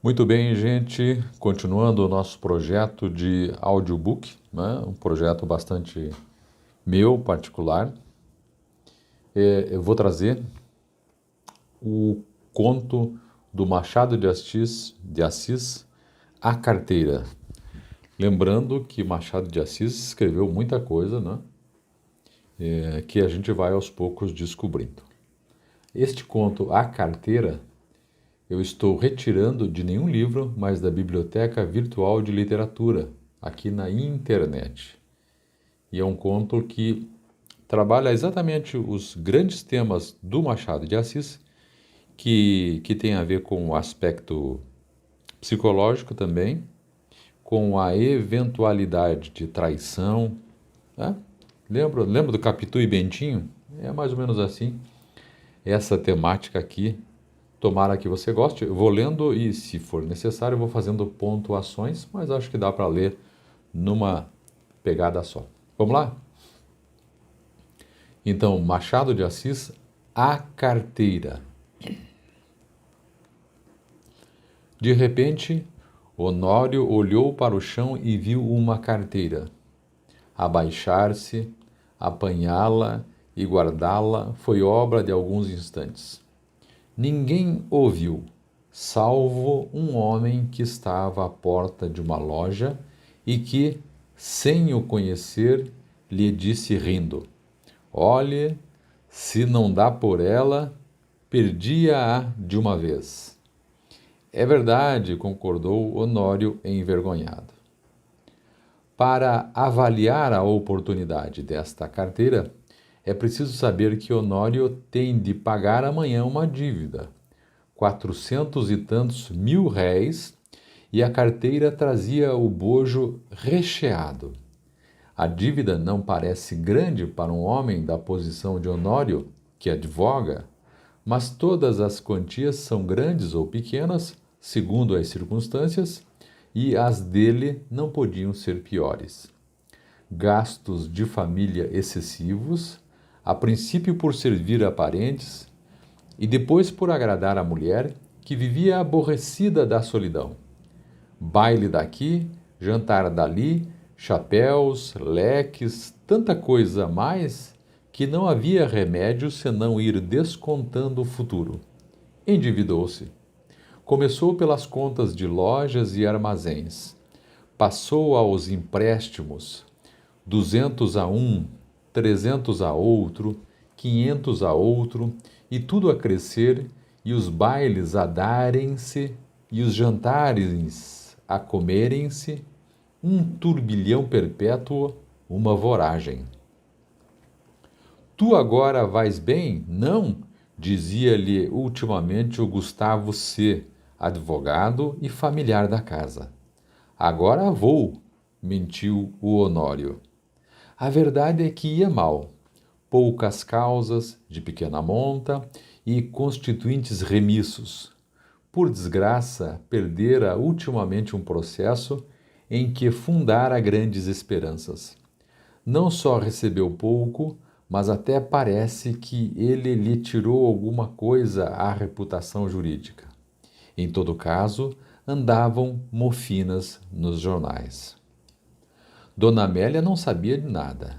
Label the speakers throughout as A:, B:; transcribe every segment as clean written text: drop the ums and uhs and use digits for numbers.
A: Muito bem, gente. Continuando o nosso projeto de audiobook, né? Um projeto bastante meu, particular. Eu vou trazer o conto do Machado de Assis, A Carteira. Lembrando que Machado de Assis escreveu muita coisa, né? Que a gente vai aos poucos descobrindo. Este conto, A Carteira, eu estou retirando de nenhum livro, mas da Biblioteca Virtual de Literatura, aqui na internet. E é um conto que trabalha exatamente os grandes temas do Machado de Assis, que tem a ver com o aspecto psicológico também, com a eventualidade de traição. Né? Lembra do Capitu e Bentinho? É mais ou menos assim. Essa temática aqui, tomara que você goste. Eu vou lendo e, se for necessário, eu vou fazendo pontuações, mas acho que dá para ler numa pegada só. Vamos lá? Então, Machado de Assis, A Carteira. De repente, Honório olhou para o chão e viu uma carteira. Abaixar-se, apanhá-la e guardá-la foi obra de alguns instantes. Ninguém ouviu, salvo um homem que estava à porta de uma loja e que, sem o conhecer, lhe disse rindo: Olhe, se não dá por ela, perdia-a de uma vez. É verdade, concordou Honório envergonhado. Para avaliar a oportunidade desta carteira, é preciso saber que Honório tem de pagar amanhã uma dívida, 400 e tantos mil réis, e a carteira trazia o bojo recheado. A dívida não parece grande para um homem da posição de Honório, que advoga, mas todas as quantias são grandes ou pequenas, segundo as circunstâncias, e as dele não podiam ser piores. Gastos de família excessivos, a princípio por servir a parentes, e depois por agradar a mulher, que vivia aborrecida da solidão. Baile daqui, jantar dali, chapéus, leques, tanta coisa a mais que não havia remédio senão ir descontando o futuro. Endividou-se. Começou pelas contas de lojas e armazéns. Passou aos empréstimos, 200 a um, 300 a outro, 500 a outro, e tudo a crescer, e os bailes a darem-se, e os jantares a comerem-se, um turbilhão perpétuo, uma voragem. Tu agora vais bem? Não? Dizia-lhe ultimamente o Gustavo C., advogado e familiar da casa. Agora vou, mentiu o Honório. A verdade é que ia mal. Poucas causas, de pequena monta, e constituintes remissos. Por desgraça, perdera ultimamente um processo em que fundara grandes esperanças. Não só recebeu pouco, mas até parece que ele lhe tirou alguma coisa à reputação jurídica. Em todo caso, andavam mofinas nos jornais. Dona Amélia não sabia de nada.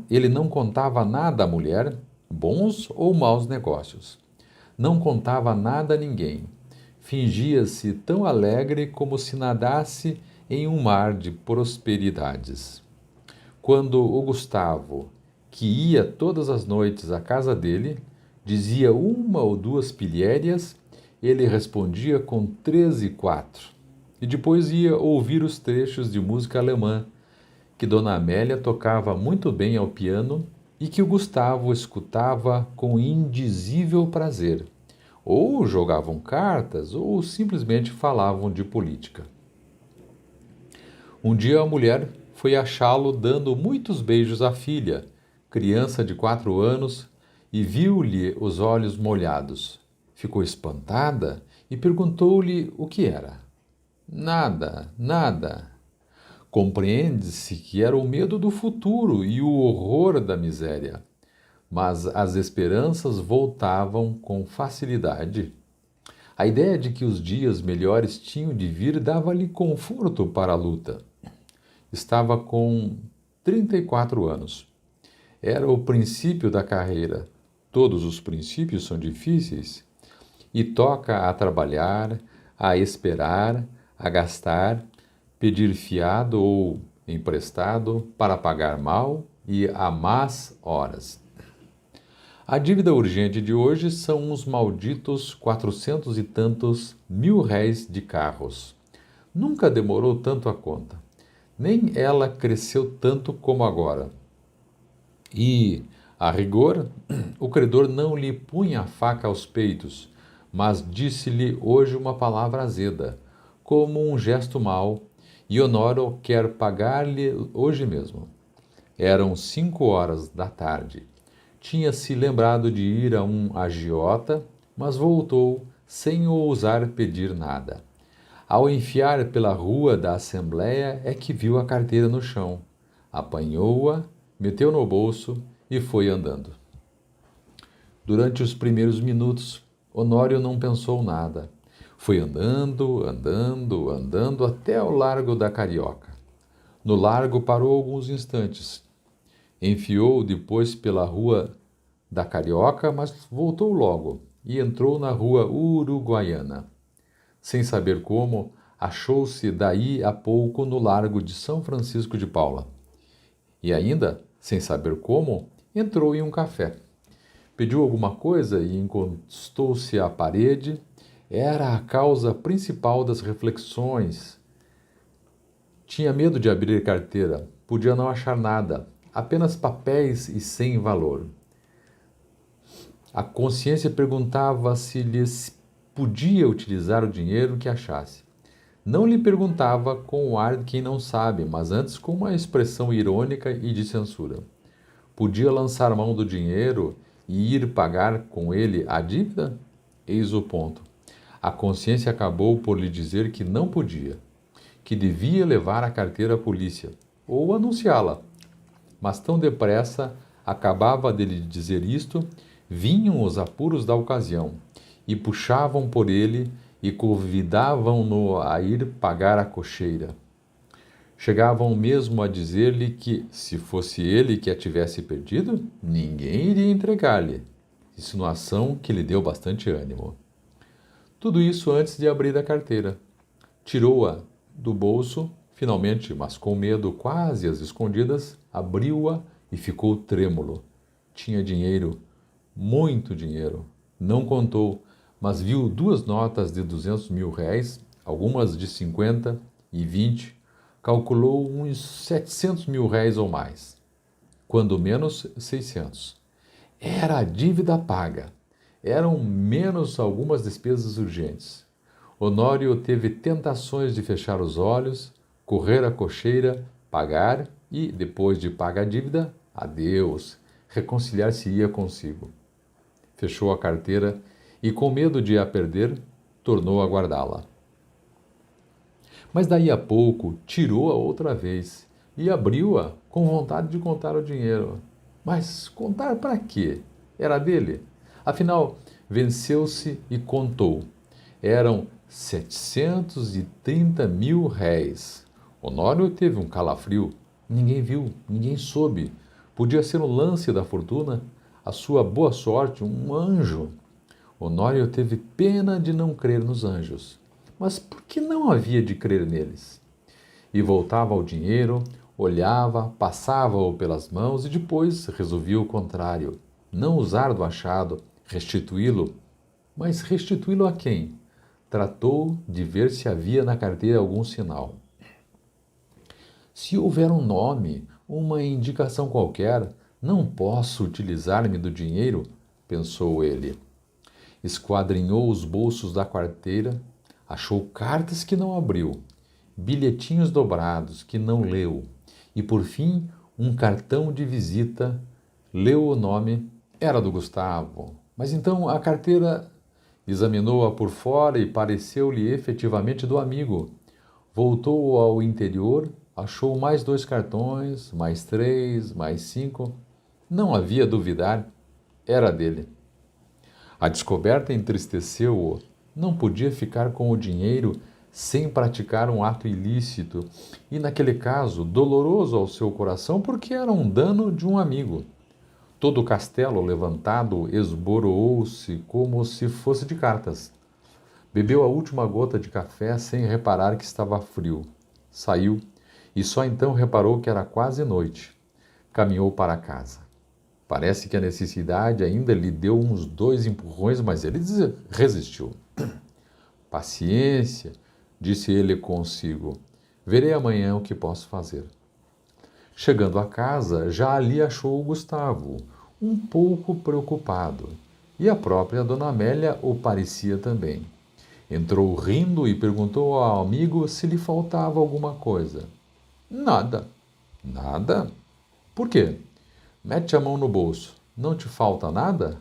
A: Ele não contava nada à mulher, bons ou maus negócios. Não contava nada a ninguém. Fingia-se tão alegre como se nadasse em um mar de prosperidades. Quando o Gustavo, que ia todas as noites à casa dele, dizia uma ou duas pilhérias, ele respondia com 3 e 4. E depois ia ouvir os trechos de música alemã, que Dona Amélia tocava muito bem ao piano e que o Gustavo escutava com indizível prazer. Ou jogavam cartas, ou simplesmente falavam de política. Um dia a mulher foi achá-lo dando muitos beijos à filha, criança de 4 anos, e viu-lhe os olhos molhados. Ficou espantada e perguntou-lhe o que era. Nada, nada. Compreende-se que era o medo do futuro e o horror da miséria, mas as esperanças voltavam com facilidade. A ideia de que os dias melhores tinham de vir dava-lhe conforto para a luta. Estava com 34 anos. Era o princípio da carreira. Todos os princípios são difíceis. E toca a trabalhar, a esperar, a gastar, pedir fiado ou emprestado para pagar mal e a más horas. A dívida urgente de hoje são uns malditos 400 e tantos mil réis de carros. Nunca demorou tanto a conta. Nem ela cresceu tanto como agora. E, a rigor, o credor não lhe punha a faca aos peitos, mas disse-lhe hoje uma palavra azeda, como um gesto mau, e Honório quer pagar-lhe hoje mesmo. Eram 5 horas da tarde. Tinha-se lembrado de ir a um agiota, mas voltou sem ousar pedir nada. Ao enfiar pela rua da Assembleia é que viu a carteira no chão. Apanhou-a, meteu no bolso e foi andando. Durante os primeiros minutos, Honório não pensou nada. Foi andando, andando, andando até o Largo da Carioca. No largo parou alguns instantes. Enfiou depois pela Rua da Carioca, mas voltou logo e entrou na Rua Uruguaiana. Sem saber como, achou-se daí a pouco no Largo de São Francisco de Paula. E ainda, sem saber como, entrou em um café. Pediu alguma coisa e encostou-se à parede. Era a causa principal das reflexões. Tinha medo de abrir carteira. Podia não achar nada, apenas papéis e sem valor. A consciência perguntava se lhes podia utilizar o dinheiro que achasse. Não lhe perguntava com o ar de quem não sabe, mas antes com uma expressão irônica e de censura. Podia lançar mão do dinheiro e ir pagar com ele a dívida? Eis o ponto. A consciência acabou por lhe dizer que não podia, que devia levar a carteira à polícia, ou anunciá-la. Mas tão depressa acabava de lhe dizer isto, vinham os apuros da ocasião, e puxavam por ele e convidavam-no a ir pagar a cocheira. Chegavam mesmo a dizer-lhe que, se fosse ele que a tivesse perdido, ninguém iria entregar-lhe, insinuação que lhe deu bastante ânimo. Tudo isso antes de abrir a carteira. Tirou-a do bolso, finalmente, mas com medo quase às escondidas, abriu-a e ficou trêmulo. Tinha dinheiro, muito dinheiro. Não contou, mas viu 2 notas de 200 mil réis, algumas de 50 e 20, calculou uns 700 mil réis ou mais. Quando menos, 600. Era a dívida paga. Eram menos algumas despesas urgentes. Honório teve tentações de fechar os olhos, correr a cocheira, pagar e, depois de pagar a dívida, adeus, reconciliar-se-ia consigo. Fechou a carteira e, com medo de a perder, tornou a guardá-la. Mas daí a pouco tirou-a outra vez e abriu-a com vontade de contar o dinheiro. Mas contar para quê? Era dele. Afinal, venceu-se e contou. Eram 730 mil réis. Honório teve um calafrio. Ninguém viu, ninguém soube. Podia ser um lance da fortuna, a sua boa sorte, um anjo. Honório teve pena de não crer nos anjos. Mas por que não havia de crer neles? E voltava ao dinheiro, olhava, passava-o pelas mãos e depois resolvia o contrário. Não usar do achado, restituí-lo. Mas restituí-lo a quem? Tratou de ver se havia na carteira algum sinal. Se houver um nome, uma indicação qualquer, não posso utilizar-me do dinheiro, pensou ele. Esquadrinhou os bolsos da carteira, achou cartas que não abriu, bilhetinhos dobrados que não leu e, por fim, um cartão de visita. Leu o nome, era do Gustavo. Mas então a carteira examinou-a por fora e pareceu-lhe efetivamente do amigo. Voltou ao interior, achou mais 2 cartões, mais 3, mais 5. Não havia duvidar, era dele. A descoberta entristeceu-o. não podia ficar com o dinheiro sem praticar um ato ilícito e, naquele caso, doloroso ao seu coração porque era um dano de um amigo. Todo o castelo levantado esboroou-se como se fosse de cartas. Bebeu a última gota de café sem reparar que estava frio. Saiu e só então reparou que era quase noite. Caminhou para casa. Parece que a necessidade ainda lhe deu uns 2 empurrões, mas ele resistiu. Paciência, disse ele consigo. Verei amanhã o que posso fazer. Chegando a casa, já ali achou o Gustavo, um pouco preocupado. E a própria Dona Amélia o parecia também. Entrou rindo e perguntou ao amigo se lhe faltava alguma coisa. Nada. Nada? Por quê? Mete a mão no bolso. Não te falta nada?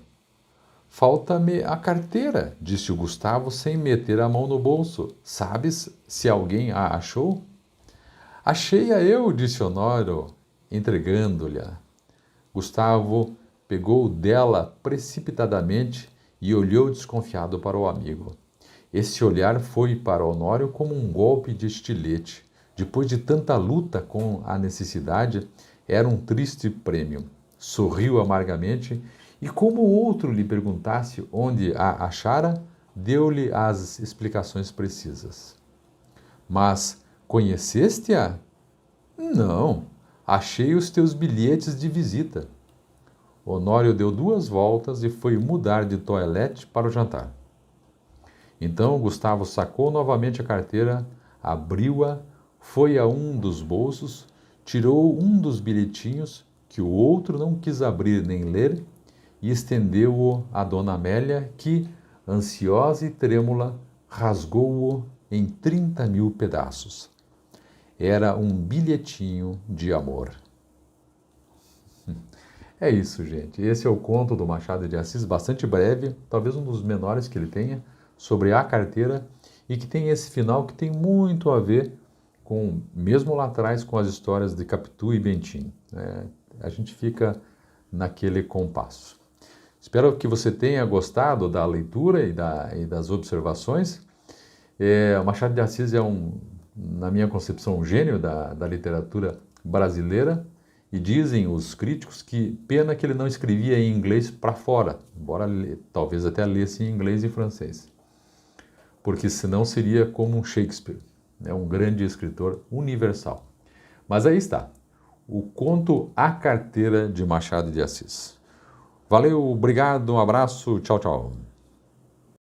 A: Falta-me a carteira, disse o Gustavo sem meter a mão no bolso. Sabes se alguém a achou? Achei-a eu, disse Honório, entregando-lhe-a. Gustavo pegou dela precipitadamente e olhou desconfiado para o amigo. Esse olhar foi para Honório como um golpe de estilete. Depois de tanta luta com a necessidade, era um triste prêmio. Sorriu amargamente e, como o outro lhe perguntasse onde a achara, deu-lhe as explicações precisas. Mas conheceste-a? Não, achei os teus bilhetes de visita. Honório deu 2 voltas e foi mudar de toilette para o jantar. Então Gustavo sacou novamente a carteira, abriu-a, foi a um dos bolsos, tirou um dos bilhetinhos, que o outro não quis abrir nem ler, e estendeu-o à Dona Amélia, que, ansiosa e trêmula, rasgou-o em 30.000 pedaços. Era um bilhetinho de amor. É isso, gente. Esse é o conto do Machado de Assis, bastante breve, talvez um dos menores que ele tenha, sobre a carteira, e que tem esse final que tem muito a ver com, mesmo lá atrás, com as histórias de Capitu e Bentinho. A gente fica naquele compasso. Espero que você tenha gostado da leitura e das observações. O Machado de Assis é na minha concepção, um gênio da literatura brasileira, e dizem os críticos que pena que ele não escrevia em inglês para fora, embora talvez até lesse em inglês e francês, porque senão seria como um Shakespeare, um grande escritor universal. Mas aí está, o conto A Carteira de Machado de Assis. Valeu, obrigado, um abraço, tchau, tchau.